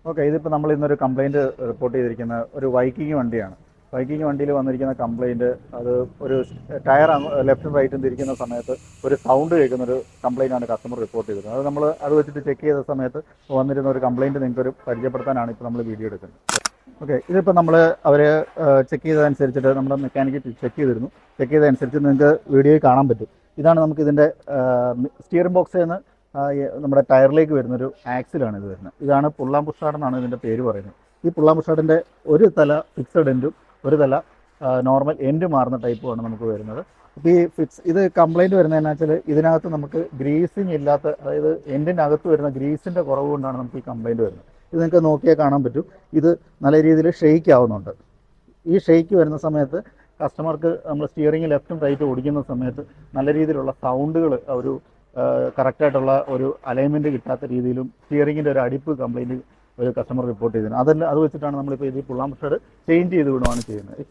Okay, ഇതിപ്പോൾ നമ്മൾ ഇന്നൊരു കംപ്ലയിൻറ്റ് റിപ്പോർട്ട് ചെയ്തിരിക്കുന്ന ഒരു വൈക്കിങ് വണ്ടിയാണ്. വൈക്കിങ് വണ്ടിയിൽ വന്നിരിക്കുന്ന കംപ്ലയിൻറ്റ് അത് ഒരു ടയർ ലെഫ്റ്റും റൈറ്റും തിരിക്കുന്ന സമയത്ത് ഒരു സൗണ്ട് കേൾക്കുന്ന ഒരു കംപ്ലയിൻ്റാണ് കസ്റ്റമർ റിപ്പോർട്ട് ചെയ്തിരുന്നത്. അത് വെച്ചിട്ട് ചെക്ക് ചെയ്ത സമയത്ത് വന്നിരുന്ന ഒരു കംപ്ലയിൻറ്റ് നിങ്ങൾക്കൊരു പരിചയപ്പെടുത്താനാണ് ഇപ്പോൾ നമ്മൾ വീഡിയോ എടുക്കുന്നത്. ഓക്കെ, ഇതിപ്പോൾ നമ്മൾ അവർ ചെക്ക് ചെയ്തതനുസരിച്ചിട്ട് നമ്മുടെ മെക്കാനിക്ക് ചെക്ക് ചെയ്തിരുന്നു. ചെക്ക് ചെയ്തതനുസരിച്ച് നിങ്ങൾക്ക് വീഡിയോയിൽ കാണാൻ പറ്റും. ഇതാണ് നമുക്കിതിൻ്റെ സ്റ്റിയറിംഗ് ബോക്സിൽ നിന്ന് നമ്മുടെ ടയറിലേക്ക് വരുന്നൊരു ആക്സിലാണ് ഇത് വരുന്നത്. ഇതാണ് പുള്ളാം പുഷാർഡ് എന്നാണ് ഇതിൻ്റെ പേര് പറയുന്നത്. ഈ പുള്ളാം പുഷാർഡിൻ്റെ ഒരു തല ഫിക്സഡ് എൻഡും ഒരു തല നോർമൽ എൻഡ് മാറുന്ന ടൈപ്പുമാണ് നമുക്ക് വരുന്നത്. അപ്പോൾ ഇത് കംപ്ലയിൻറ്റ് വരുന്നതെന്ന് വെച്ചാൽ ഇതിനകത്ത് നമുക്ക് ഗ്രീസിങ് ഇല്ലാത്ത, അതായത് എൻഡിൻ്റെ അകത്ത് വരുന്ന ഗ്രീസിൻ്റെ കുറവ് കൊണ്ടാണ് നമുക്ക് ഈ കംപ്ലയിൻറ്റ് വരുന്നത്. ഇത് നിങ്ങൾക്ക് നോക്കിയാൽ കാണാൻ പറ്റും. ഇത് നല്ല രീതിയിൽ ഷെയ്ക്ക് ആവുന്നുണ്ട്. ഈ ഷെയ്ക്ക് വരുന്ന സമയത്ത് കസ്റ്റമർക്ക് നമ്മൾ സ്റ്റിയറിംഗ് ലെഫ്റ്റും റൈറ്റും ഓടിക്കുന്ന സമയത്ത് നല്ല രീതിയിലുള്ള സൗണ്ടുകൾ, ഒരു കറക്റ്റായിട്ടുള്ള ഒരു അലൈൻമെൻറ്റ് കിട്ടാത്ത രീതിയിലും സ്റ്റിയറിങ്ങിൻ്റെ ഒരു അടിപ്പ് കംപ്ലയിൻറ്റ് ഒരു കസ്റ്റമർ റിപ്പോർട്ട് ചെയ്തിരുന്നു. അത് വെച്ചിട്ടാണ് നമ്മളിപ്പോൾ ഇത് പുള്ളാം പുഷാർഡ് ചേഞ്ച് ചെയ്ത് വിടുകയാണ് ചെയ്യുന്നത്.